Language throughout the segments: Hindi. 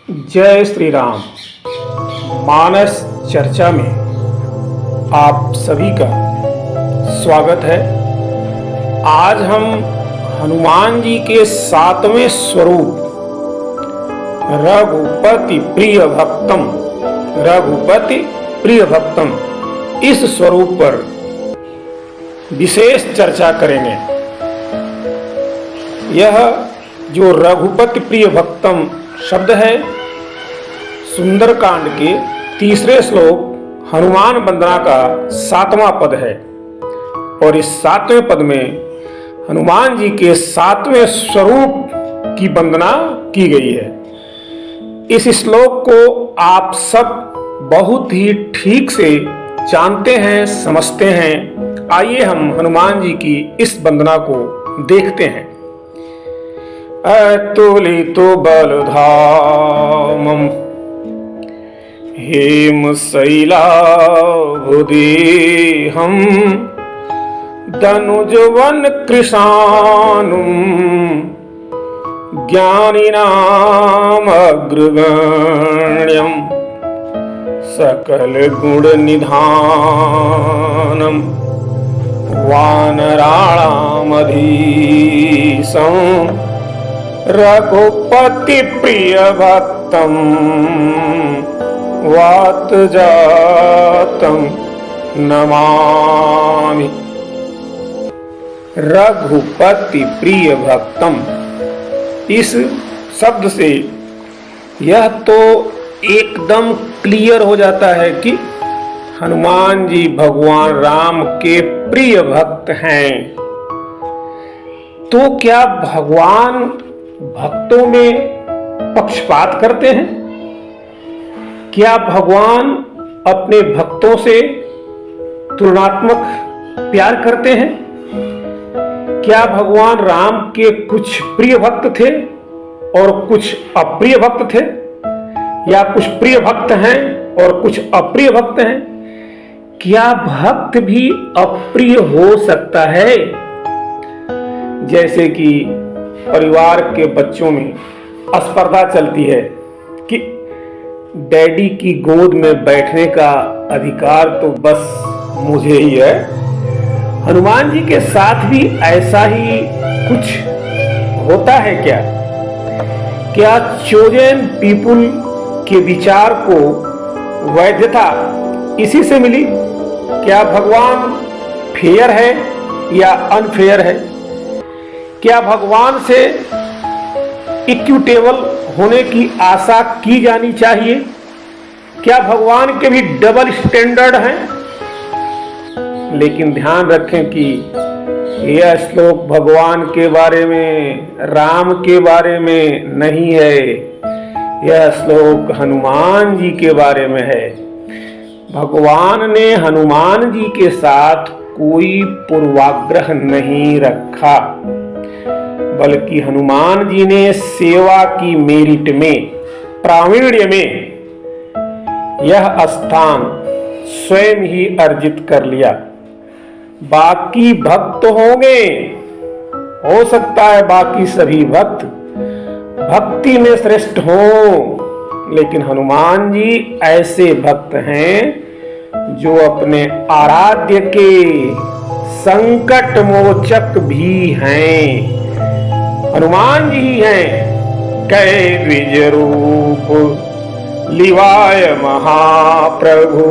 जय श्री राम। मानस चर्चा में आप सभी का स्वागत है। आज हम हनुमान जी के 7वें स्वरूप रघुपति प्रिय भक्तम इस स्वरूप पर विशेष चर्चा करेंगे। यह जो रघुपति प्रिय भक्तम शब्द है, सुंदरकांड के 3 श्लोक हनुमान वंदना का 7वां पद है और इस 7वें पद में हनुमान जी के 7वें स्वरूप की वंदना की गई है। इस श्लोक को आप सब बहुत ही ठीक से जानते हैं, समझते हैं। आइए हम हनुमान जी की इस वंदना को देखते हैं। अतुलितो बलधामं हेमशैलाभुदेहं दनुजवन कृशानुं ज्ञानिनामग्रगण्यं सकलगुणनिधानं वानराणामधीशं रघुपति प्रिय भक्तम वातजातम नमामि। रघुपति प्रिय भक्तम, इस शब्द से यह तो एकदम क्लियर हो जाता है कि हनुमान जी भगवान राम के प्रिय भक्त हैं। तो क्या भगवान भक्तों में पक्षपात करते हैं? क्या भगवान अपने भक्तों से तुलनात्मक प्यार करते हैं? क्या भगवान राम के कुछ प्रिय भक्त थे और कुछ अप्रिय भक्त थे, या कुछ प्रिय भक्त हैं और कुछ अप्रिय भक्त हैं? क्या भक्त भी अप्रिय हो सकता है? जैसे कि परिवार के बच्चों में स्पर्धा चलती है कि डैडी की गोद में बैठने का अधिकार तो बस मुझे ही है। हनुमान जी के साथ भी ऐसा ही कुछ होता है क्या? क्या चोजन पीपुल के विचार को वैधता इसी से मिली? क्या भगवान फेयर है या अनफेयर है? क्या भगवान से इक्विटेबल होने की आशा की जानी चाहिए? क्या भगवान के भी डबल स्टैंडर्ड हैं? लेकिन ध्यान रखें कि यह श्लोक भगवान के बारे में, राम के बारे में नहीं है। यह श्लोक हनुमान जी के बारे में है। भगवान ने हनुमान जी के साथ कोई पूर्वाग्रह नहीं रखा, बल्कि हनुमान जी ने सेवा की मेरिट में, प्रावीण्य में यह स्थान स्वयं ही अर्जित कर लिया। बाकी भक्त होंगे, हो सकता है बाकी सभी भक्त भक्ति में श्रेष्ठ हों, लेकिन हनुमान जी ऐसे भक्त हैं जो अपने आराध्य के संकट मोचक भी हैं। हनुमान जी ही हैं कै द्विज रूप लिवाय महाप्रभु,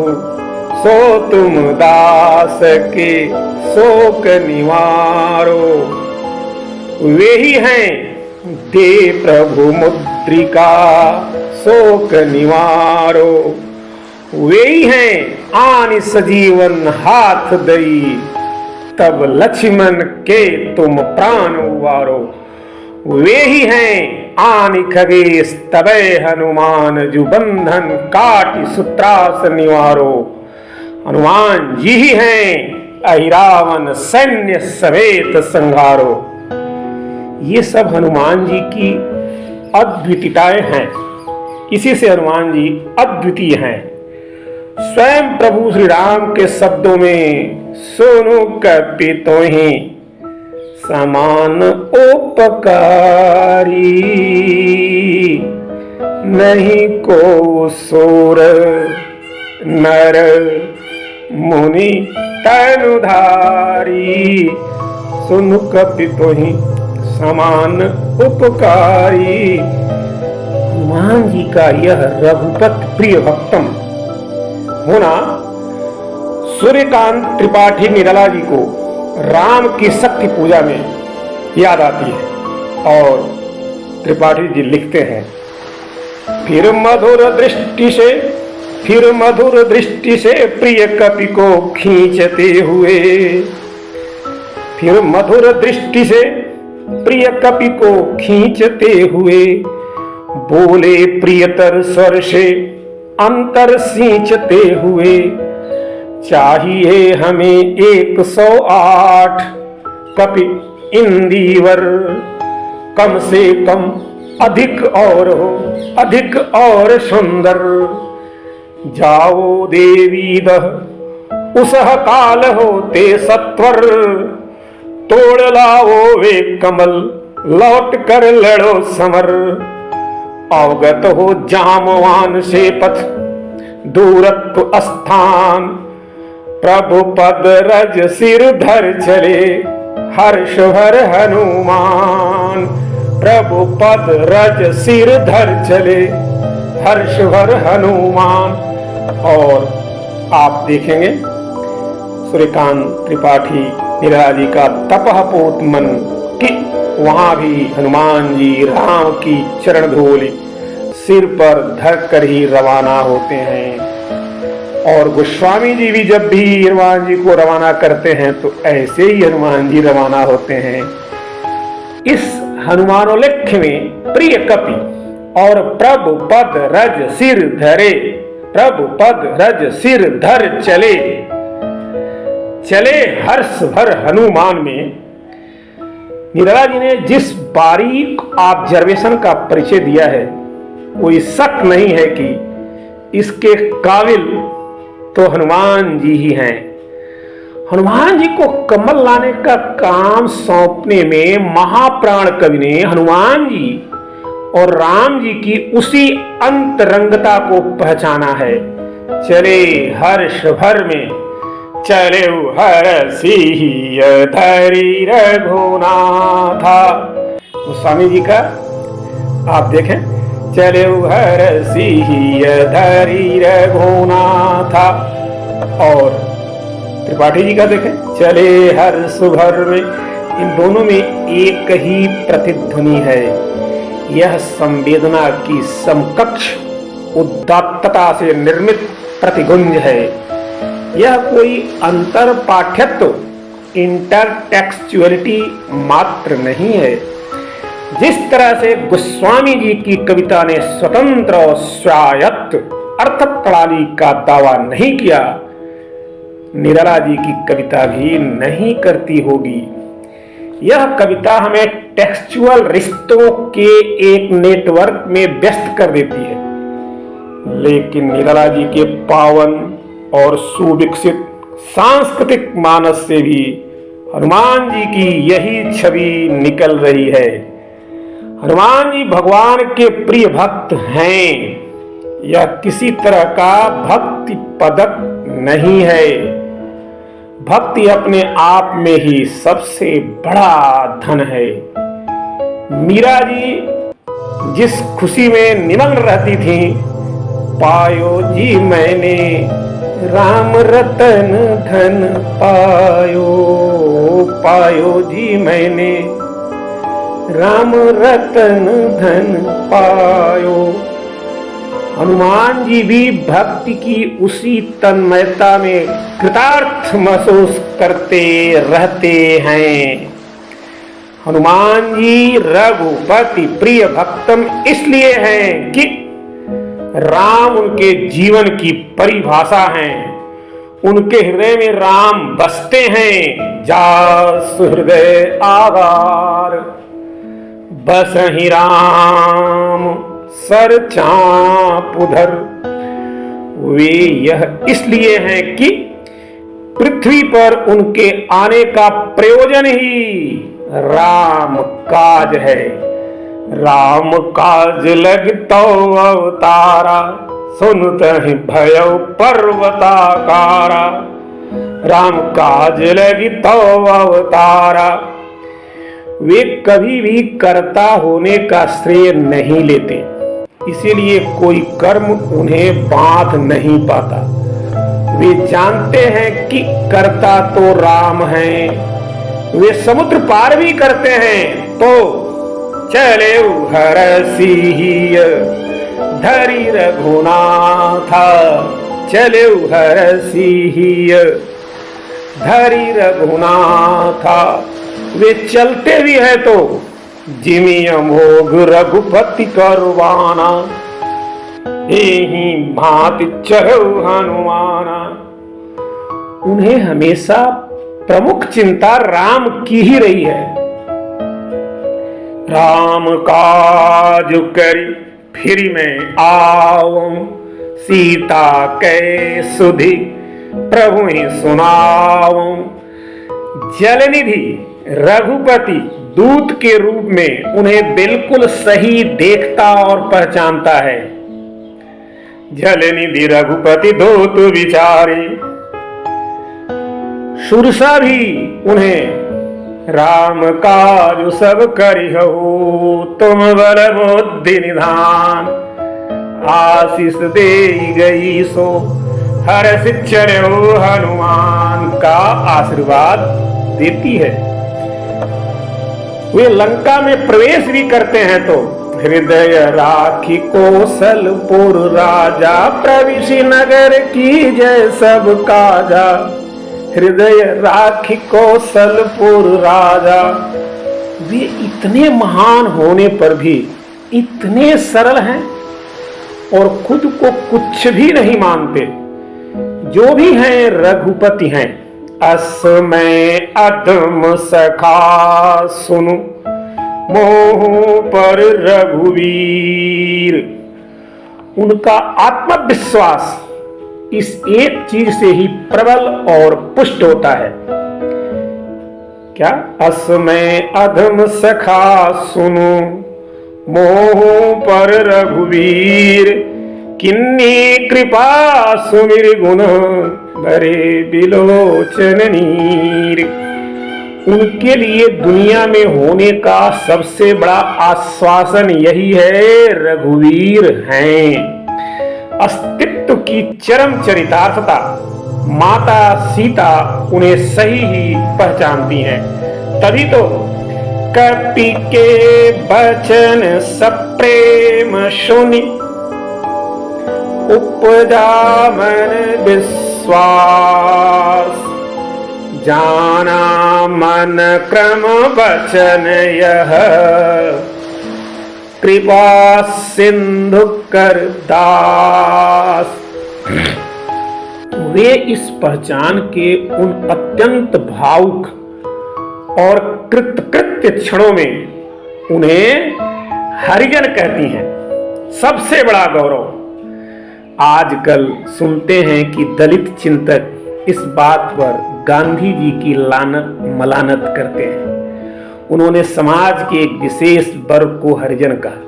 सो तुम दास के शोक निवारो। वे ही हैं दे प्रभु मुद्रिका शोक निवारो। वे ही हैं आनि सजीवन हाथ दई, तब लक्ष्मण के तुम प्राण उबारो। वे ही हैं आनि खगेश तबे हनुमान, जो बंधन काटि सूत्रास निवारो। हनुमान जी ही हैं अहिरावण सैन्य समेत संहारो। ये सब हनुमान जी की अद्वितीयताएं हैं। इसी से हनुमान जी अद्वितीय हैं। स्वयं प्रभु श्री राम के शब्दों में सोनो कपितो ही समान उपकारी, नहीं को सोर नर मुनि तनुधारी, सुन कपि तोहि समान उपकारी। हनुमान जी का यह रघुपत प्रिय भक्तम होना सूर्यकांत त्रिपाठी निराला जी को राम की शक्ति पूजा में याद आती है और त्रिपाठी जी लिखते हैं, फिर मधुर दृष्टि से प्रिय कपि को खींचते हुए, फिर मधुर दृष्टि से प्रिय कपि को खींचते हुए, बोले प्रियतर स्वर से अंतर सींचते हुए, चाहिए हमें 108 कपि इंदिवर, कम से कम अधिक और हो, अधिक और सुंदर। जाओ देवी दह उसह काल होते सत्वर, तोड़ लाओ वे कमल लौट कर लड़ो समर। अवगत हो जामवान से पथ दूरत्व स्थान, प्रभु पद रज सिर धर चले हर्ष भर हनुमान। प्रभु पद रज सिर धर चले हर्ष भर हनुमान। और आप देखेंगे सूर्यकांत त्रिपाठी निराला जी का तपहपोत मन कि वहां भी हनुमान जी राम की चरण धूलि सिर पर धर कर ही रवाना होते हैं। और गोस्वामी जी भी जब भी हनुमान जी को रवाना करते हैं तो ऐसे ही हनुमान जी रवाना होते हैं। इस हनुमानोल्लेख्य में प्रिय कपि और प्रभु पद रज सिर धरे, प्रभु पद रज सिर धर चले, चले हर्ष भर हनुमान में निराला जी ने जिस बारीक ऑब्जर्वेशन का परिचय दिया है, कोई शक नहीं है कि इसके काबिल तो हनुमान जी ही हैं। हनुमान जी को कमल लाने का काम सौंपने में महाप्राण कवि ने हनुमान जी और राम जी की उसी अंतरंगता को पहचाना है। चले हर्ष भर में, चले हर्षि धरी रघुनाथा। गोस्वामी जी का आप देखें, चले हर्षि धरी रघुनाथा। और त्रिपाठी जी का देखें, चले हर्ष भर में। इन दोनों में एक ही प्रतिध्वनि है। यह संवेदना की समकक्ष उदात्तता से निर्मित प्रतिगुंज है। यह कोई अंतर पाठ्यत्व इंटरटेक्सचुअलिटी मात्र नहीं है। जिस तरह से गोस्वामी जी की कविता ने स्वतंत्र और स्वायत्त अर्थ प्रणाली का दावा नहीं किया, निराला जी की कविता भी नहीं करती होगी। यह कविता हमें टेक्सचुअल रिश्तों के एक नेटवर्क में व्यस्त कर देती है, लेकिन निराला जी के पावन और सुविकसित सांस्कृतिक मानस से भी हनुमान जी की यही छवि निकल रही है। हनुमान जी भगवान के प्रिय भक्त हैं। यह किसी तरह का भक्ति पदक नहीं है। भक्ति अपने आप में ही सबसे बड़ा धन है। मीरा जी जिस खुशी में निमग्न रहती थी, पायो जी मैंने राम रतन धन पायो, पायो जी मैंने राम रतन धन पायो। हनुमान जी भी भक्ति की उसी तन्मयता में कृतार्थ महसूस करते रहते हैं। हनुमान जी रघुपति प्रिय भक्तम इसलिए हैं कि राम उनके जीवन की परिभाषा है। उनके हृदय में राम बसते हैं। जा सुहृदय आगार बसहि राम सर चाप उधर। वे यह इसलिए हैं कि पृथ्वी पर उनके आने का प्रयोजन ही राम काज है। राम काज लगतो अवतारा, सुनतहि भयउ पर्वताकारा। राम काज लगतो अवतारा। वे कभी भी कर्ता होने का श्रेय नहीं लेते, इसीलिए कोई कर्म उन्हें बांध नहीं पाता। वे जानते हैं कि कर्ता तो राम हैं। वे समुद्र पार भी करते हैं तो चले हरसिय धरि रघुनाथा। चले हरसिय धरि रघुनाथा। वे चलते भी है तो जिमि अमोघ रघुपति करवाना। एहि भांति चढ़ो हनुमाना। उन्हें हमेशा प्रमुख चिंता राम की ही रही है। राम काज करि फिर मैं आऊं, सीता कै सुधि प्रभु ही सुनाऊं। जलनिधि रघुपति दूत के रूप में उन्हें बिल्कुल सही देखता और पहचानता है। जलनिधि रघुपति दूत विचारे। सुरसा भी उन्हें राम काज सब करिहु, तुम बल बुद्धि निधान। आशीष दे गई सो हर्ष चलो हनुमान का आशीर्वाद देती है। वे लंका में प्रवेश भी करते हैं तो हृदय राखी कौशलपुर राजा, प्रविशि नगर की जय सब काजा। हृदय राखी कौशलपुर राजा। वे इतने महान होने पर भी इतने सरल हैं और खुद को कुछ भी नहीं मानते। जो भी हैं रघुपति हैं। असमय अधम सखा सुनु, मोह पर रघुवीर। उनका आत्मविश्वास इस एक चीज से ही प्रबल और पुष्ट होता है। क्या? असमय अधम सखा सुनु, मोह पर रघुवीर। किन्नी कृपा सुमिर गुण, भरे बिलोचन नीर। उनके लिए दुनिया में होने का सबसे बड़ा आश्वासन यही है, रघुवीर हैं। अस्तित्व की चरम चरितार्थता माता सीता उन्हें सही ही पहचानती हैं। तभी तो कपि के वचन सप्रेम सुनि, उपजा मन विश्वास। जाना मन क्रम वचन यह, कृपा सिंधु कर दास। वे इस पहचान के उन अत्यंत भावुक और कृतकृत्य क्षणों में उन्हें हरिजन कहती हैं। सबसे बड़ा गौरव। आजकल सुनते हैं कि दलित चिंतक इस बात पर गांधी जी की लानत मलानत करते हैं। उन्होंने समाज के एक विशेष वर्ग को हरिजन कहा।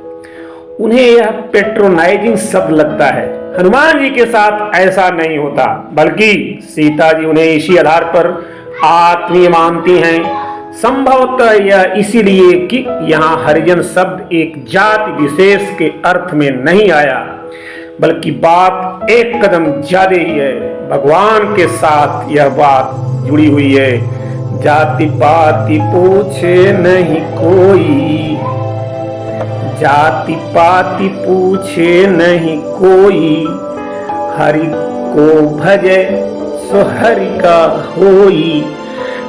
उन्हें यह पेट्रोनाइजिंग शब्द लगता है। हनुमान जी के साथ ऐसा नहीं होता, बल्कि सीता जी उन्हें इसी आधार पर आत्मीय मानती हैं। संभवतः यह इसीलिए कि यहाँ हरिजन शब्द एक जाति विशेष के अर्थ में नहीं आया, बल्कि बात एक कदम ज्यादा ही है। भगवान के साथ यह बात जुड़ी हुई है। जाति पाति पूछे नहीं कोई, जाति पाति पूछे नहीं कोई। हरि को भजे सो हरि का होई।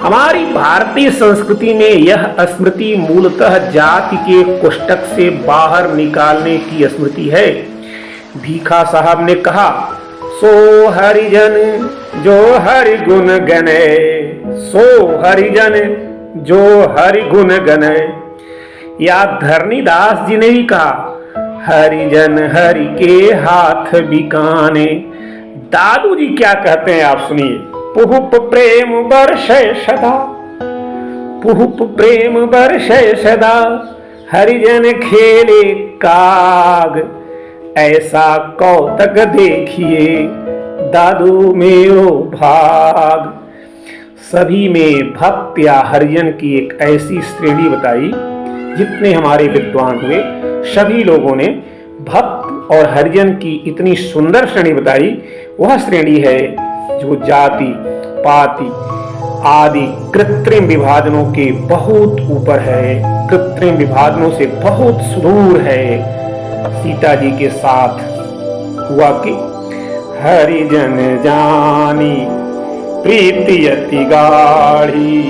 हमारी भारतीय संस्कृति में यह स्मृति मूलतः जाति के कोष्टक से बाहर निकालने की स्मृति है। भीखा साहब ने कहा, सो हरिजन जो हरि गुण गने, सो हरिजन जो हरि गुण गने। या धरणीदास जी ने भी कहा, हरिजन हरि के हाथ बिकाने। दादू जी क्या कहते हैं आप सुनिए। पुहुप प्रेम बरसै सदा, पुहुप प्रेम बरसै सदा। हरिजन खेले काग, ऐसा कौतक देखिए दादू मेरो भाग। सभी में भक्त या हरिजन की एक ऐसी श्रेणी बताई। जितने हमारे विद्वान हुए सभी लोगों ने भक्त और हरिजन की इतनी सुंदर श्रेणी बताई। वह श्रेणी है जो जाति पाति आदि कृत्रिम विभाजनों के बहुत ऊपर है, कृत्रिम विभाजनों से बहुत सुदूर है। सीता जी के साथ हुआ कि हरिजन जानी प्रीति अति गाढ़ी,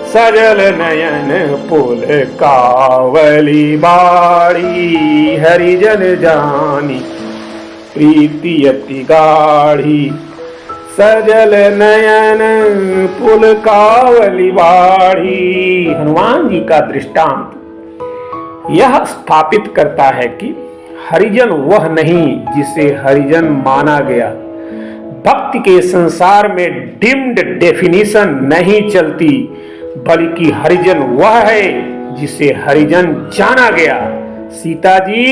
सजल नयन पुल कावली बाड़ी। हरिजन जानी प्रीति अति गाढ़ी, सजल नयन पुल कावली बाड़ी। हनुमान जी का दृष्टांत यह स्थापित करता है कि हरिजन वह नहीं जिसे हरिजन माना गया। भक्ति के संसार में डिम्ड डेफिनेशन नहीं चलती, बल्कि हरिजन वह है जिसे हरिजन जाना गया। सीता जी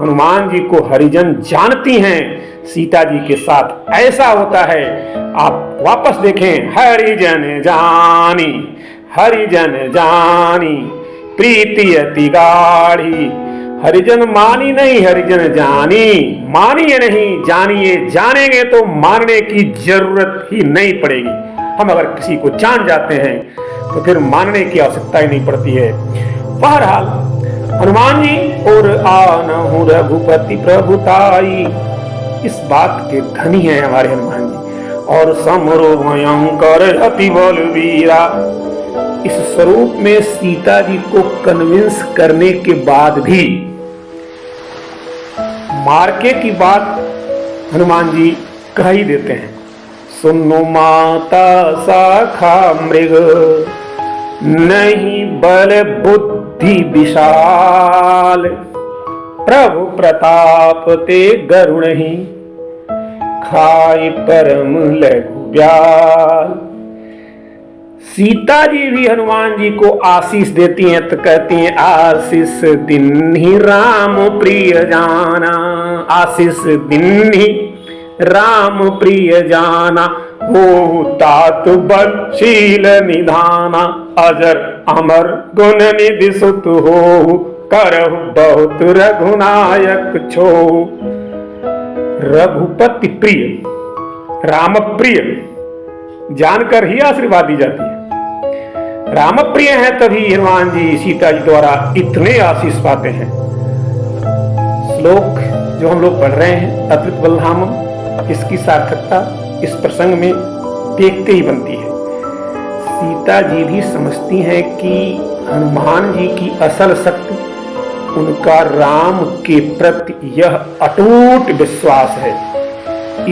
हनुमान जी को हरिजन जानती हैं। सीता जी के साथ ऐसा होता है। आप वापस देखें, हरिजन जानी, हरिजन जानी प्रीति अति गाढ़ी। हरिजन मानी नहीं, हरिजन जानी। मानिए नहीं, जानिए। जानेंगे तो मानने की जरूरत ही नहीं पड़ेगी। हम अगर किसी को जान जाते हैं तो फिर मानने की आवश्यकता ही नहीं पड़ती है। बहरहाल हनुमान जी और आनहु रघुपति प्रभुताई, इस बात के धनी हैं हमारे हनुमान जी। और समरो भयंकर अति बलवीरा, इस स्वरूप में सीता जी को कन्विंस करने के बाद भी मार्के की बात हनुमान जी कह ही देते हैं। सुनो माता शाखा मृग, नहीं बल बुद्धि विशाल। प्रभु प्रताप ते गरुण ही, खाई परम लघु ब्याल। सीता जी भी हनुमान जी को आशीष देती हैं तो कहती हैं, आशीष दिन ही राम प्रिय जाना। आशीष दिन ही राम प्रिय जाना, हो तात बलशील निधाना। अजर अमर गुण निधि सुत हो, करहु बहुत रघुनायक छो। रघुपति प्रिय, राम प्रिय जानकर ही आशीर्वाद दी जाती है। राम प्रिय है तभी हनुमान जी सीता जी द्वारा इतने आशीष पाते हैं। श्लोक जो हम लोग पढ़ रहे हैं अतृत बलधामम, इसकी सार्थकता इस प्रसंग में देखते ही बनती है। सीता जी भी समझती हैं कि हनुमान जी की असल शक्ति उनका राम के प्रति यह अटूट विश्वास है।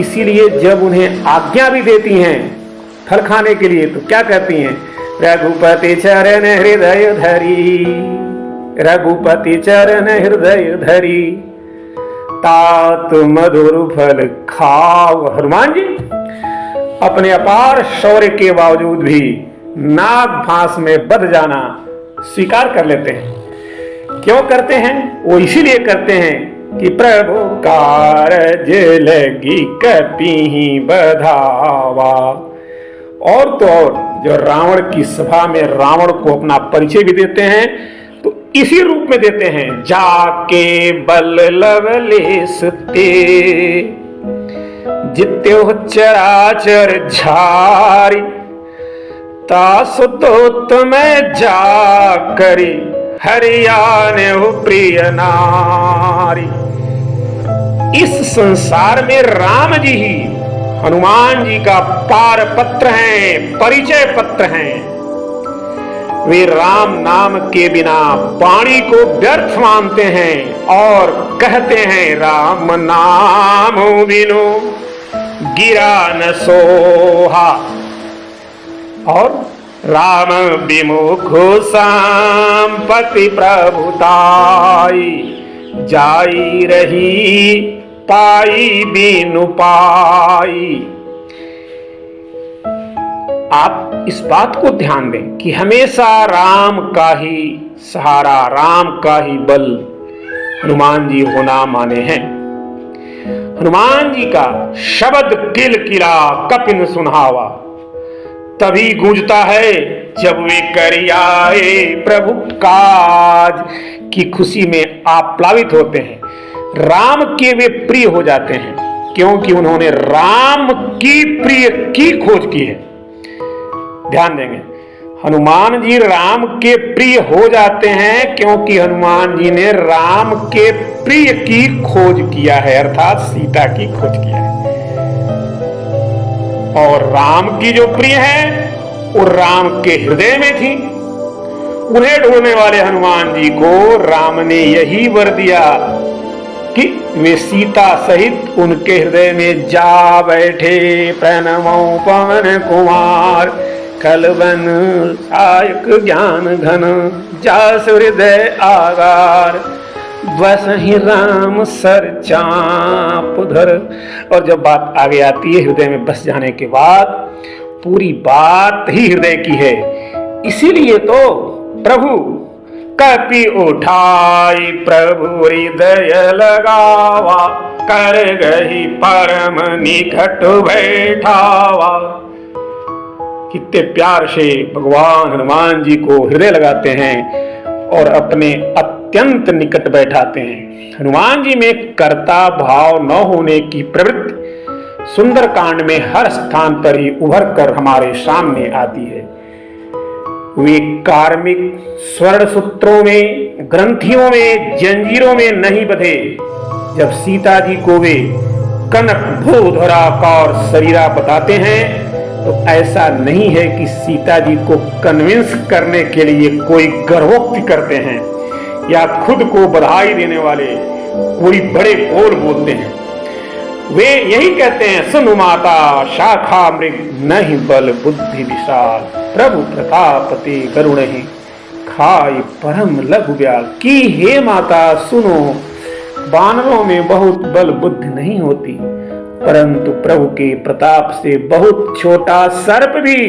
इसीलिए जब उन्हें आज्ञा भी देती हैं फल खाने के लिए तो क्या कहती हैं, रघुपति चरण हृदय धरी, रघुपति चरण हृदय धरी, तात मधुर फल खाव। हनुमान जी अपने अपार शौर्य के बावजूद भी नाग फांस में बंध जाना स्वीकार कर लेते हैं। क्यों करते हैं? वो इसीलिए करते हैं कि प्रभु कारज लगी कपि बधावा। और तो और जो रावण की सभा में रावण को अपना परिचय भी देते हैं तो इसी रूप में देते हैं, जाके बल लवलेश ते, जित्यो चराचर झारी, तास तो तुम्हें जा करी, हरियाने हो प्रिय नारी। इस संसार में राम जी ही हनुमान जी का पार पत्र हैं, परिचय पत्र हैं। वे राम नाम के बिना वाणी को व्यर्थ मानते हैं और कहते हैं, राम नाम बिनु गिरा न सोहा। और राम विमुख संपत्ति प्रभुताई, जाई रही पाई बिनु पाई। आप इस बात को ध्यान दें कि हमेशा राम का ही सहारा, राम का ही बल हनुमान जी होना माने हैं। हनुमान जी का शब्द किलकिला कपिन सुनहावा तभी गूंजता है जब वे कर आए प्रभु काज की खुशी में आप प्लावित होते हैं। राम के वे प्रिय हो जाते हैं क्योंकि उन्होंने राम की प्रिय की खोज की है। ध्यान देंगे, हनुमान जी राम के प्रिय हो जाते हैं क्योंकि हनुमान जी ने राम के प्रिय की खोज किया है, अर्थात सीता की खोज किया है। और राम की जो प्रिय है वो राम के हृदय में थी। उन्हें ढूंढने वाले हनुमान जी को राम ने यही वर दिया कि वे सीता सहित उनके हृदय में जा बैठे। प्रणमो पवन कुमार कलवन सायक ज्ञान घन जास हृदय आगार बस ही राम सर चाप धर। और जब बात आगे आती है हृदय में बस जाने के बाद, पूरी बात ही हृदय की है। इसीलिए तो प्रभु कपि उठाई प्रभु हृदय लगावा कर गही परम निकट बैठावा। कितने प्यार से भगवान हनुमान जी को हृदय लगाते हैं और अपने अत्यंत निकट बैठाते हैं। हनुमान जी में कर्ता भाव न होने की प्रवृत्ति सुंदरकांड में हर स्थान पर ही उभर कर हमारे सामने आती है। वे कार्मिक स्वर्ण सूत्रों में, ग्रंथियों में, जंजीरों में नहीं बंधे। जब सीता जी को वे कनक भूधराकार शरीरा बताते हैं तो ऐसा नहीं है कि सीता जी को कन्विंस करने के लिए कोई गर्वोक्ति करते हैं या खुद को बधाई देने वाले कोई बड़े बोल बोलते हैं। वे यही कहते हैं, सुनु माता शाखा मृग नहीं बल बुद्धि विशाल प्रभु प्रतापति गरुण ही खाई परम लघु ब्याल। कि हे माता सुनो, बानरों में बहुत बल बुद्धि नहीं होती, परंतु प्रभु के प्रताप से बहुत छोटा सर्प भी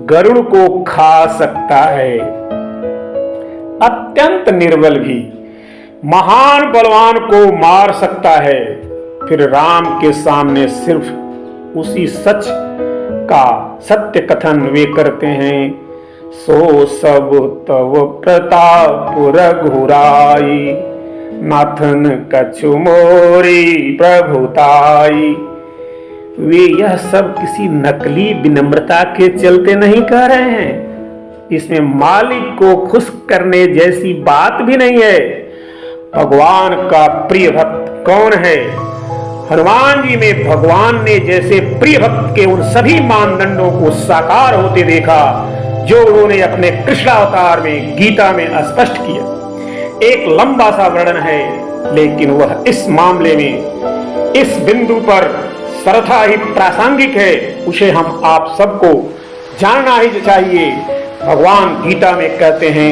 गरुड़ को खा सकता है। अत्यंत निर्बल भी महान बलवान को मार सकता है। फिर राम के सामने सिर्फ उसी सच का सत्य कथन वे करते हैं, सो सब तव प्रताप रघुराई नाथन कछु मोरी प्रभुताई। वे यह सब किसी नकली विनम्रता के चलते नहीं कह रहे हैं। इसमें मालिक को खुश करने जैसी बात भी नहीं है। भगवान का प्रिय भक्त कौन है? हनुमान जी में भगवान ने जैसे प्रिय भक्त के उन सभी मानदंडों को साकार होते देखा जो उन्होंने अपने कृष्णावतार में गीता में स्पष्ट किया। एक लंबा सा वर्णन है, लेकिन वह इस मामले में इस बिंदु पर सर्वथा ही प्रासंगिक है। उसे हम आप सबको जानना ही चाहिए। भगवान गीता में कहते हैं,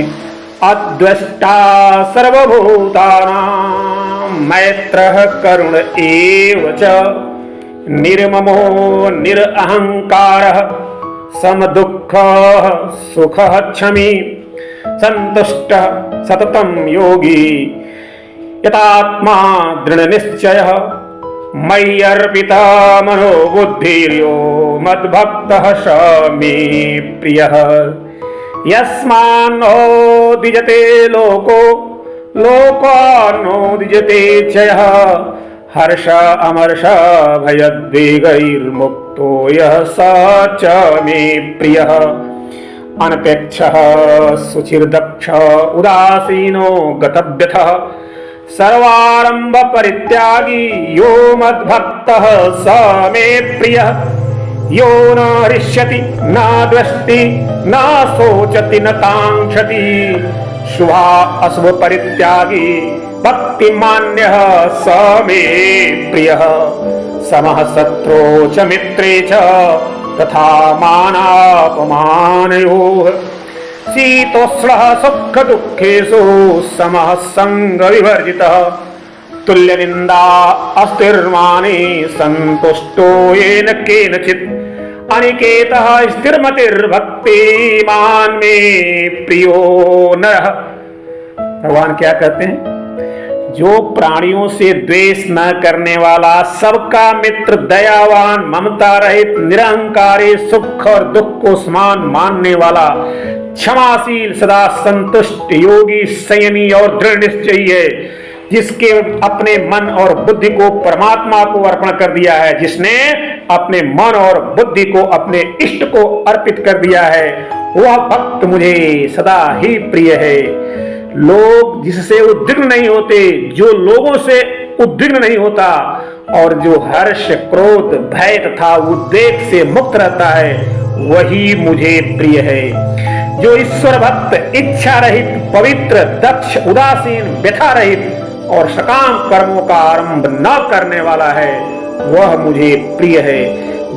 अद्वष्टा सर्वभूतानां मैत्रः करुण एव च निर्ममो निरअहंकारः समदुःखः सुखः क्षमी संतुष्टः सततं योगी यतात्मा दृढ़ निश्चयः मयि अर्पिता मनोबुद्धिर्यो मद्भक्तः स मे प्रियः। यस्मान्नोदिजते लोको लोकान्नोदिजते च यः हर्ष अमर्ष भयद्वेगैर्मुक्तो यः स च मे प्रियः। अनपेक्षः सुचिर्दक्षः उदासीनो गतव्यथः सर्वारंभ परित्यागी यो मद्भक्तः स मे प्रियः। यो न हृष्यति न द्वेष्टि न शोचति न कांक्षति शुभा अशुभ परित्यागी भक्तिमान्यः स मे प्रियः। समः शत्रौ च मित्रे च तथा मानापमानयोः शीतोष्णः सुख दुःखेषु समः संग विवर्जितः तुल्य निंदा अस्तिर्माने संतुष्टो येन केनचित् अनिकेतः स्थिरमतिर्भक्तिमान में प्रियो नरः। भगवान क्या कहते हैं? जो प्राणियों से द्वेष न करने वाला, सबका मित्र, दयावान, ममता रहित, निरहंकारी, सुख और दुख को समान मानने वाला, क्षमाशील, सदा संतुष्ट, योगी, संयमी और दृढ़ निश्चयी है, जिसके अपने मन और बुद्धि को परमात्मा को अर्पण कर दिया है, जिसने अपने मन और बुद्धि को अपने इष्ट को अर्पित कर दिया है, वह भक्त मुझे सदा ही प्रिय है। लोग जिससे उद्विग्न नहीं होते, जो लोगों से उद्विग्न नहीं होता और जो हर्ष, क्रोध, भय तथा उद्वेग से मुक्त रहता है, वही मुझे प्रिय है। जो ईश्वर भक्त, इच्छा रहित, पवित्र, दक्ष, उदासीन, व्यथा रहित और सकाम कर्मों का आरंभ न करने वाला है, वह मुझे प्रिय है।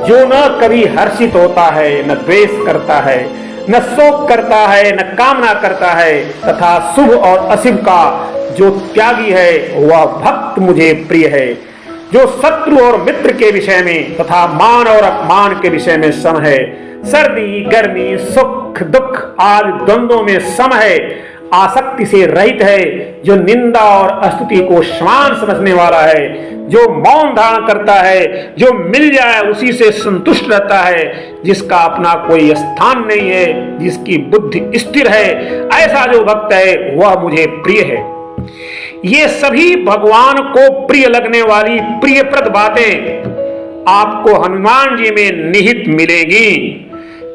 जो न कभी हर्षित होता है, न द्वेष करता है, न शोक करता है, न कामना करता है, तथा शुभ और अशुभ का जो त्यागी है, वह भक्त मुझे प्रिय है। जो शत्रु और मित्र के विषय में तथा मान और अपमान के विषय में सम है, सर्दी, गर्मी, सुख, दुख आदि द्वंद्वों में सम है, आसक्ति से रहित है, जो निंदा और स्तुति को समान समझने वाला है, जो मौन धारण करता है, जो मिल जाए उसी से संतुष्ट रहता है, जिसका अपना कोई स्थान नहीं है, जिसकी बुद्धि स्थिर है, ऐसा जो भक्त है वह मुझे प्रिय है। ये सभी भगवान को प्रिय लगने वाली प्रियप्रद बातें आपको हनुमान जी में निहित मिलेगी।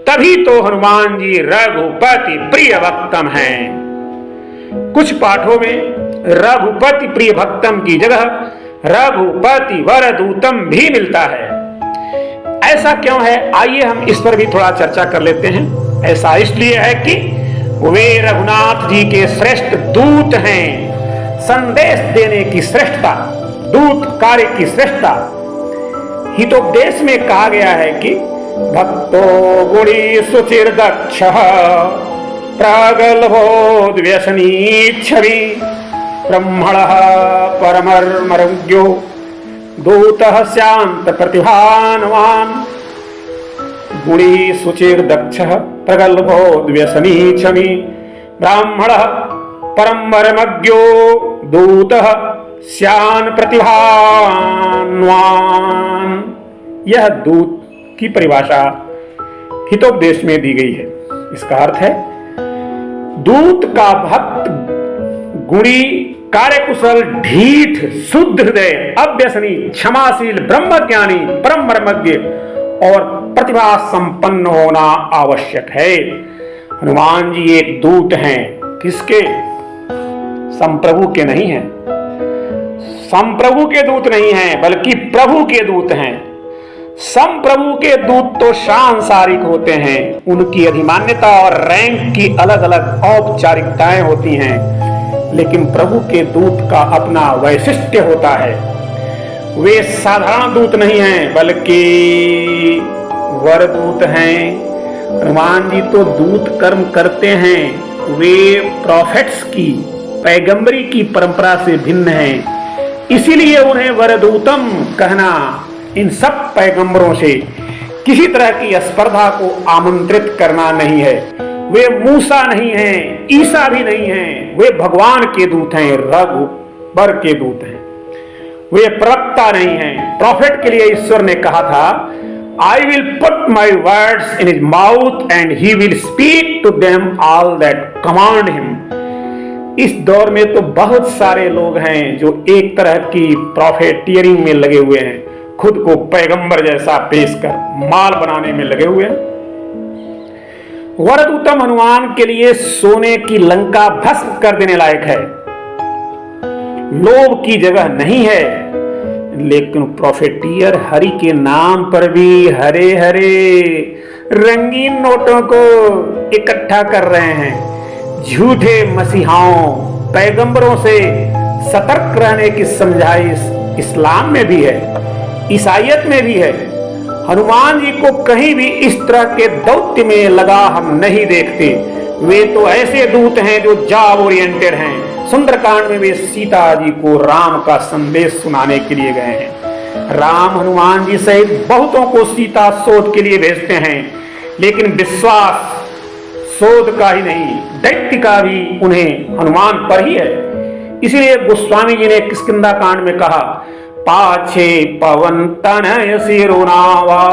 तभी तो हनुमान जी रघुपति प्रिय भक्तम हैं। कुछ पाठों में रघुपति प्रिय भक्तम की जगह रघुपति वरदूतम भी मिलता है। ऐसा क्यों है? आइए हम इस पर भी थोड़ा चर्चा कर लेते हैं। ऐसा इसलिए है कि वे रघुनाथ जी के श्रेष्ठ दूत हैं। संदेश देने की श्रेष्ठता, दूत कार्य की श्रेष्ठता। हितोपदेश में कहा गया है कि भक्तो गुणी सुचिर दक्ष प्रागल्भोद्व्यसनी छवि ब्रह्मण परमर्मज्ञो दूतः शांत प्रतिभानवान। गुणी सुचिर दक्ष प्रगल्भोद्व्यसनी छवि ब्राह्मण परमर्मज्ञो दूतः शांत प्रतिभानवान। यह दूत की परिभाषा हितोपदेश में दी गई है। इसका अर्थ है दूत का भक्त गुणी, कार्यकुशल, ढीठ, शुद्ध हृदय, अव्यसनी, क्षमाशील, ब्रह्मज्ञानी, परम मर्मज्ञ और प्रतिभा संपन्न होना आवश्यक है। हनुमान जी एक दूत हैं। किसके? संप्रभु के नहीं हैं। संप्रभु के दूत नहीं हैं, बल्कि प्रभु के दूत हैं। संप्रभु के दूत तो सांसारिक होते हैं, उनकी अधिमान्यता और रैंक की अलग अलग औपचारिकताएं होती हैं, लेकिन प्रभु के दूत का अपना वैशिष्ट्य होता है। वे साधारण दूत नहीं हैं, बल्कि वरदूत हैं। हनुमान जी तो दूत कर्म करते हैं। वे प्रॉफिट्स की, पैगंबरी की परंपरा से भिन्न हैं, इसीलिए उन्हें वरदूतम कहना इन सब पैगंबरों से किसी तरह की स्पर्धा को आमंत्रित करना नहीं है। वे मूसा नहीं हैं, ईसा भी नहीं हैं, वे भगवान के दूत हैं, रघुबर के दूत हैं। वे प्रवक्ता नहीं हैं। प्रॉफिट के लिए ईश्वर ने कहा था, I will put my words in his mouth and he will speak to them all that command him। इस दौर में तो बहुत सारे लोग हैं जो एक तरह की प्रॉफिटियरिंग में लगे हुए हैं, खुद को पैगंबर जैसा पेश कर माल बनाने में लगे हुए हैं। वरदूतम हनुमान के लिए सोने की लंका भस्म कर देने लायक है, लोभ की जगह नहीं है। लेकिन प्रॉफिटियर हरि के नाम पर भी हरे हरे रंगीन नोटों को इकट्ठा कर रहे हैं। झूठे मसीहाओं, पैगंबरों से सतर्क रहने की समझाइश इस्लाम में भी है, ईसाईयत में भी है। हनुमान जी को कहीं भी इस तरह के दौत्य में लगा हम नहीं देखते। वे तो ऐसे दूत हैं जो जॉब ओरिएंटेड हैं। सुंदरकांड में वे सीता जी को राम का संदेश सुनाने के लिए गए हैं। राम हनुमान जी सहित बहुतों को सीता शोध के लिए भेजते हैं, लेकिन विश्वास शोध का ही नहीं, दैत्य का भी उन्हें हनुमान पर ही है। इसलिए गोस्वामी जी ने किष्किंधा कांड में कहा, पाछे पवन तनय सिरुनावा,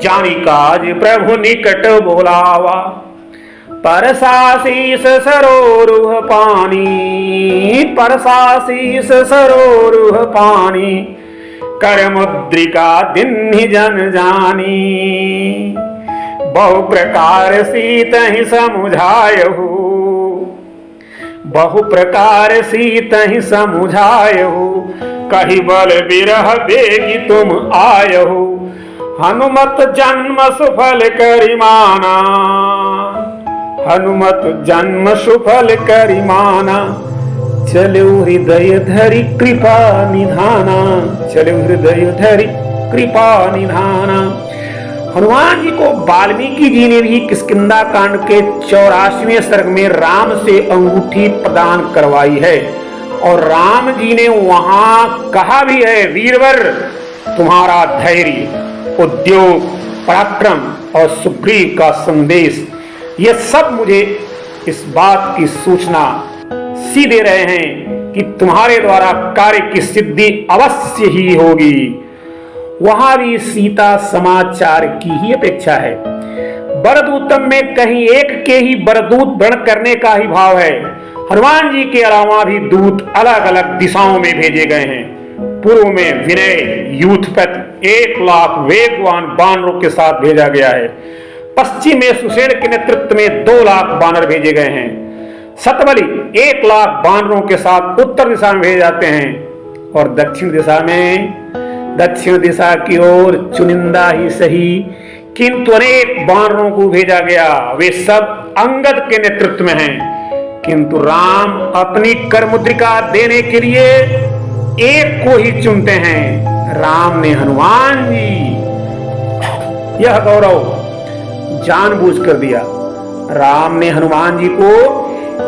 जानी काज प्रभु निकट बोलावा, परसासीस सरोरुह पानी, परसासीस सरोरुह पानी, कर मुद्रिका दिन्हि जन जानी, बहु प्रकार सीत ही समुझायहु, बहु प्रकार सीत ही समुझायहु, कही बल बिरह बेगी तुम आयहु, हनुमत जन्म सुफल करिमाना, हनुमत जन्म सुफल करिमाना, चलो हृदय धरि कृपा निधाना, चलो हृदय धरि कृपा निधाना। हनुमान जी को वाल्मीकि जी ने भी किष्किंधा कांड के 84वें सर्ग में राम से अंगूठी प्रदान करवाई है, और राम जी ने वहां कहा भी है, वीरवर तुम्हारा धैर्य, उद्योग, पराक्रम और सुग्रीव का संदेश, ये सब मुझे इस बात की सूचना सी दे रहे हैं कि तुम्हारे द्वारा कार्य की सिद्धि अवश्य ही होगी। वहां भी सीता समाचार की ही अपेक्षा है। बरदूतम में कहीं एक के ही बरदूत वर्ण करने का ही भाव है। हनुमान जी के अलावा भी दूत अलग अलग दिशाओं में भेजे गए हैं। पूर्व में विनय यूथपत 1 लाख वेगवान बानरों के साथ भेजा गया है। पश्चिम में सुषेण के नेतृत्व में 2 लाख बानर भेजे गए हैं। सतबली 1 लाख बानरों के साथ उत्तर दिशा में भेजे जाते हैं, और दक्षिण दिशा की ओर चुनिंदा ही सही किंतु अनेक बानरों को भेजा गया। वे सब अंगद के नेतृत्व में हैं, किंतु राम अपनी कर मुद्रिका देने के लिए एक को ही चुनते हैं। राम ने हनुमान जी यह गौरव जानबूझ कर दिया। राम ने हनुमान जी को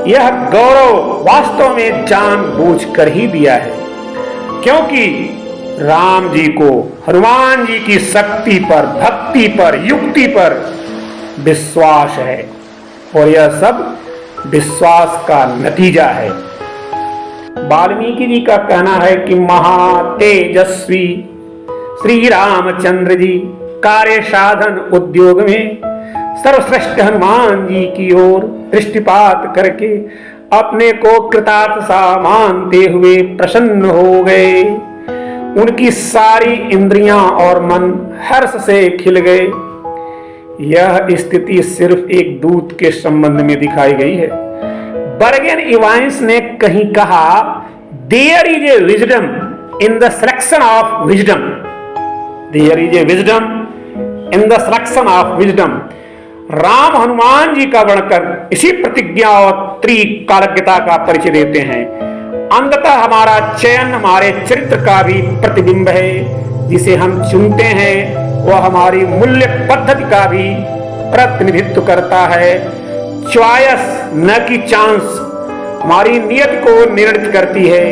यह गौरव वास्तव में जानबूझ कर ही दिया है, क्योंकि राम जी को हनुमान जी की शक्ति पर, भक्ति पर, युक्ति पर विश्वास है, और यह सब विश्वास का नतीजा है। वाल्मीकि जी का कहना है कि महातेजस्वी श्री रामचंद्र जी कार्य साधन उद्योग में सर्वश्रेष्ठ हनुमान जी की ओर दृष्टिपात करके अपने को कृतार्थ सा मानते हुए प्रसन्न हो गए। उनकी सारी इंद्रियां और मन हर्ष से खिल गए। यह स्थिति सिर्फ एक दूत के संबंध में दिखाई गई है। बर्गेन इवांस ने कहीं कहा, there is a wisdom in the selection of wisdom, there is a wisdom in the selection of wisdom. Ram Hanuman ji का वर्णन इसी प्रतिज्ञा और त्रिकालज्ञता का परिचय देते हैं। अंततः हमारा चयन हमारे चरित्र का भी प्रतिबिंब है। जिसे हम चुनते हैं वह हमारी मूल्य पद्धति का भी प्रतिनिधित्व करता है। चॉइस न कि चांस हमारी नियत को निर्णित करती है।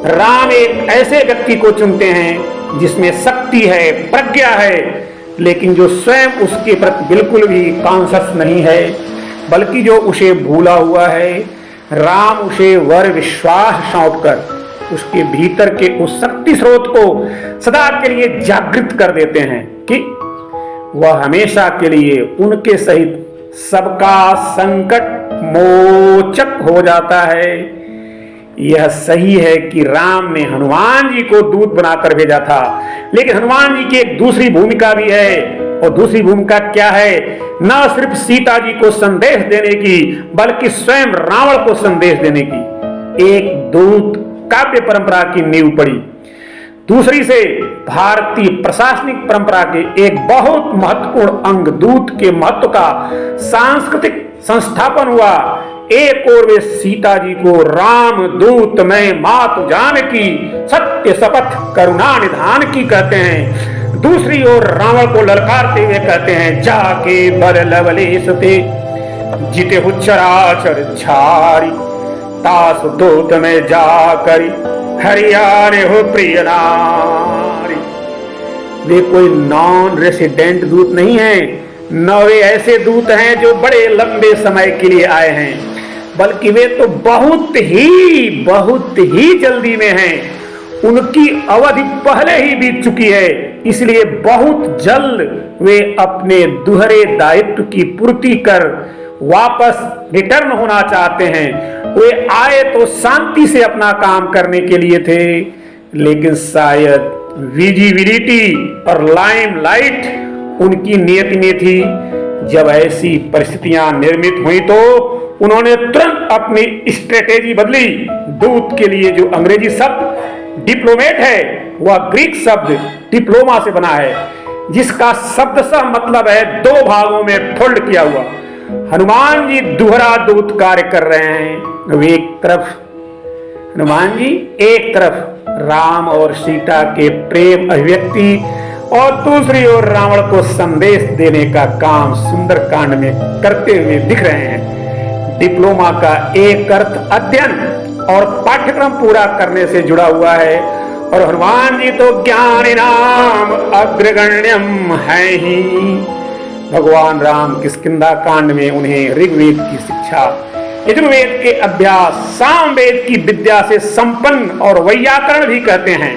राम एक ऐसे व्यक्ति को चुनते हैं जिसमें शक्ति है, प्रज्ञा है, लेकिन जो स्वयं उसके प्रति बिल्कुल भी कॉन्शियस नहीं है, बल्कि जो उसे भूला हुआ है। राम उसे वर विश्वास सौंपकर उसके भीतर के उस शक्ति स्रोत को सदा के लिए जागृत कर देते हैं कि वह हमेशा के लिए उनके सहित सबका संकट मोचक हो जाता है। यह सही है कि राम ने हनुमान जी को दूत बनाकर भेजा था, लेकिन हनुमान जी की एक दूसरी भूमिका भी है। और दूसरी भूमिका क्या है? न सिर्फ सीता जी को संदेश देने की, बल्कि स्वयं रावण को संदेश देने की। एक दूत काव्य परंपरा की नींव पड़ी। दूसरी से भारतीय प्रशासनिक परंपरा के एक बहुत महत्वपूर्ण अंग दूत के महत्व का सांस्कृतिक संस्थापन हुआ। एक ओर वे सीता जी को राम दूत मैं मातु जानकी सत्य शपथ करुणा निधान की कहते हैं, दूसरी ओर रावण को ललकारते हुए कहते हैं जाके बल लवलेश ते जिते हुचराचर छारी तास दूत में जाकर हरियाणे हो प्रिय नारी। वे कोई नॉन रेसिडेंट दूत नहीं हैं, न वे ऐसे दूत हैं जो बड़े लंबे समय के लिए आए हैं, बल्कि वे तो बहुत ही जल्दी में हैं। उनकी अवधि पहले ही बीत चुकी है, इसलिए बहुत जल्द वे अपने दुहरे दायित्व की पूर्ति कर वापस रिटर्न होना चाहते हैं। वे आए तो शांति से अपना काम करने के लिए थे, लेकिन शायद विजिबिलिटी और लाइमलाइट उनकी नियति में थी। जब ऐसी परिस्थितियां निर्मित हुई तो उन्होंने तुरंत अपनी स्ट्रेटेजी बदली। दूत के लिए जो अंग्रेजी शब्द डिप्लोमेट है, वह ग्रीक शब्द डिप्लोमा से बना है, जिसका शब्दशः मतलब है दो भागों में फोल्ड किया हुआ। हनुमान जी दोहरा दूत कार्य कर रहे हैं। वे एक तरफ हनुमान जी एक तरफ राम और सीता के प्रेम अभिव्यक्ति और दूसरी ओर रावण को संदेश देने का काम सुंदरकांड में करते हुए दिख रहे हैं। डिप्लोमा का एक अर्थ अध्ययन और पाठ्यक्रम पूरा करने से जुड़ा हुआ है, और हनुमान जी तो ज्ञानिनाम अग्रगण्यम है ही। भगवान राम किष्किंधा कांड में उन्हें ऋग्वेद की शिक्षा, यजुर्वेद के अभ्यास, सामवेद की विद्या से संपन्न और वैयाकरण भी कहते हैं।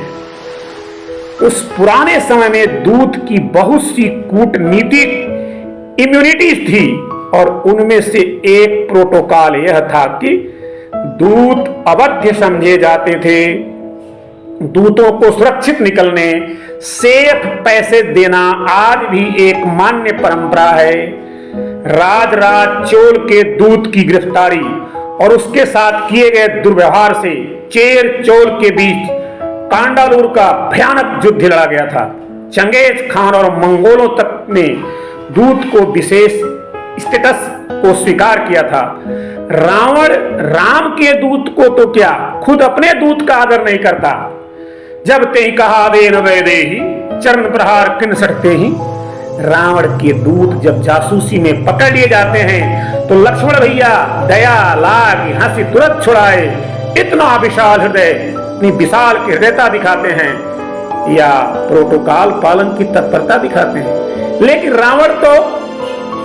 उस पुराने समय में दूत की बहुत सी कूटनीतिक इम्यूनिटीज थी, और उनमें से एक प्रोटोकॉल यह था कि दूत अवध्य समझे जाते थे। दूतों को सुरक्षित निकलने, सेफ पैसे देना आज भी एक मान्य परंपरा है। राजराज चोल के दूत की गिरफ्तारी और उसके साथ किए गए दुर्व्यवहार से चेर चोल के बीच कांडालूर का भयानक युद्ध लड़ा गया था। चंगेज खान और मंगोलों तक ने दूत को विशेष स्टेटस को स्वीकार किया था। रावण राम के दूत को तो क्या, खुद अपने दूत का आदर नहीं करता। जब ते ही कहा देन वैदे ही चरण प्रहार किन सटते ही। रावण के दूत जब जासूसी में पकड़ लिए जाते हैं तो लक्ष्मण भैया दया लाग हंसी तुरंत छुड़ाए, इतना विशाल हृदय, इतनी विशाल की हृदयता दिखाते हैं या प्रोटोकॉल पालन की तत्परता दिखाते हैं। लेकिन रावण तो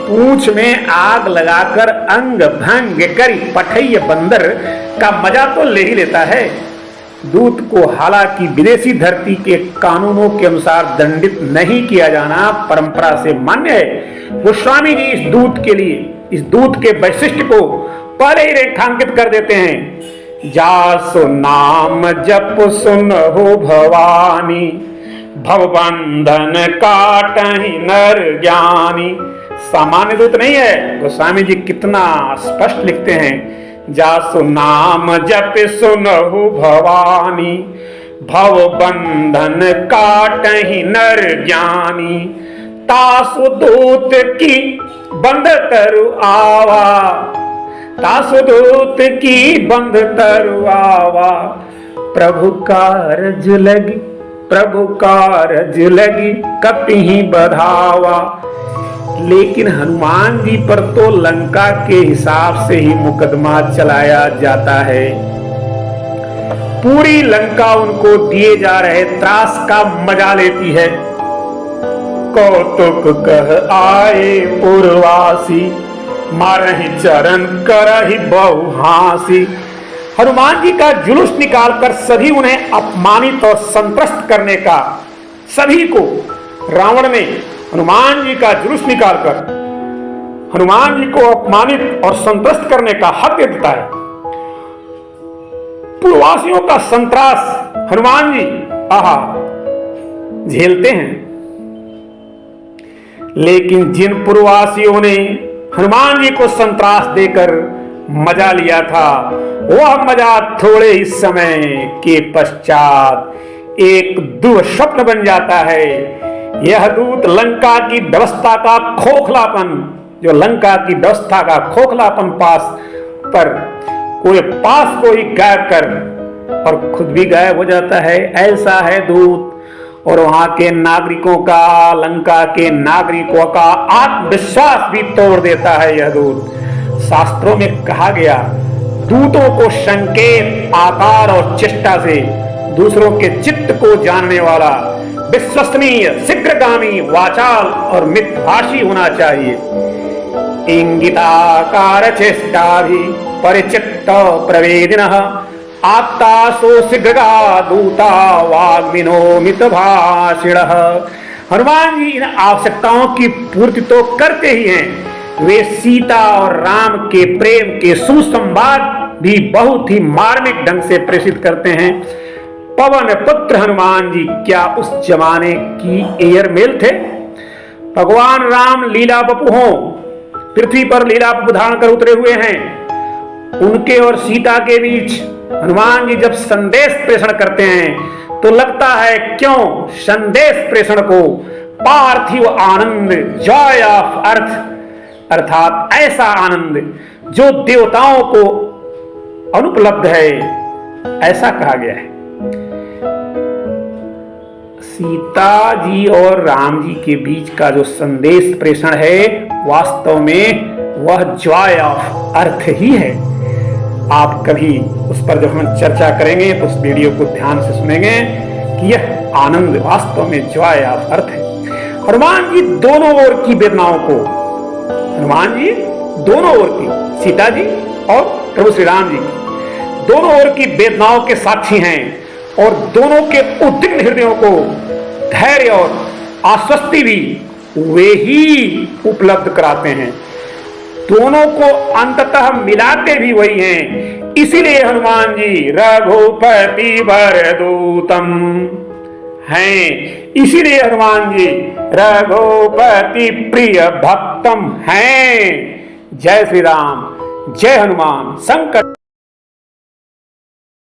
पूंछ में आग लगाकर अंग भंग करी पठैय बंदर का मजा तो ले ही लेता है। दूत को हालांकि विदेशी धरती के कानूनों के अनुसार दंडित नहीं किया जाना परंपरा से मान्य है। गोस्वामी जी इस दूत के लिए, इस दूत के वैशिष्ट्य को पहले ही रेखांकित कर देते हैं। जासु नाम जप सुन हो भवानी, भवबंधन काटहि नर ज्ञानी। सामान्य दूत नहीं है। गोस्वामी जी कितना स्पष्ट लिखते हैं, जासु नाम जप सुनहु भवानी, भव बंधन काटहि नर ज्ञानी। तासु दूत की बंध तरु आवा, तासु दूत की बंध तरु आवा। प्रभु कारज लगी, प्रभु कारज लगी कपिहि बधावा। लेकिन हनुमान जी पर तो लंका के हिसाब से ही मुकदमा चलाया जाता है। पूरी लंका उनको दिए जा रहे त्रास का मजा लेती है। कौतुक कह आए पुरवासी, मारहि चरण करहि बहु हासी। हनुमान जी का जुलूस निकालकर सभी उन्हें अपमानित और संत्रस्त करने का, सभी को रावण ने हनुमान जी का जुलूस निकालकर हनुमान जी को अपमानित और संत्रस्त करने का हक दे देता है। पूर्ववासियों का संत्रास हनुमान जी आहा झेलते हैं, लेकिन जिन पूर्ववासियों ने हनुमान जी को संत्रास देकर मजा लिया था, वह मजा थोड़े ही समय के पश्चात एक दुःस्वप्न बन जाता है। यह दूत लंका की व्यवस्था का खोखलापन, जो लंका की व्यवस्था का खोखलापन पास को ही गायब कर और खुद भी गायब हो जाता है, ऐसा है दूत। और वहां के नागरिकों का, लंका के नागरिकों का आत्मविश्वास भी तोड़ देता है यह दूत। शास्त्रों में कहा गया, दूतों को संकेत, आकार और चेष्टा से दूसरों के चित्त को जानने वाला विश्वसनीय, शीघ्रगामी, वाचाल और मितभाषी होना चाहिए। इंगिताकार चेष्टा भी परिचित प्रवेदिनः आत्तासो शीघ्रगा दूता वाग्मिनो मितभाषिणः। हनुमान जी इन आवश्यकताओं की पूर्ति तो करते ही हैं, वे सीता और राम के प्रेम के सुसंवाद भी बहुत ही मार्मिक ढंग से प्रेषित करते हैं। पवन पुत्र हनुमान जी क्या उस जमाने की एयर मेल थे? भगवान राम लीला बपु हों, पृथ्वी पर लीला बपु धारण कर उतरे हुए हैं, उनके और सीता के बीच हनुमान जी जब संदेश प्रेषण करते हैं तो लगता है क्यों संदेश प्रेषण को पार्थिव आनंद, जॉय ऑफ अर्थ, अर्थात ऐसा आनंद जो देवताओं को अनुपलब्ध है, ऐसा कहा गया है। सीता जी और राम जी के बीच का जो संदेश प्रेषण है वास्तव में वह जॉय ऑफ अर्थ ही है। आप कभी उस पर जब हम चर्चा करेंगे तो उस वीडियो को ध्यान से सुनेंगे कि यह आनंद वास्तव में जॉय ऑफ अर्थ है। हनुमान जी दोनों ओर की वेदनाओं को, हनुमान जी दोनों ओर की, सीता जी और प्रभु श्री राम जी की दोनों ओर की वेदनाओं के साक्षी हैं और दोनों के उद्विग्न हृदयों को धैर्य और आश्वस्ति भी वे ही उपलब्ध कराते हैं। दोनों को अंततः मिलाते भी वही हैं। इसीलिए हनुमान जी रघुपति वरदूतम हैं, इसीलिए हनुमान जी रघुपति प्रिय भक्तम हैं। जय श्री राम, जय हनुमान। संकट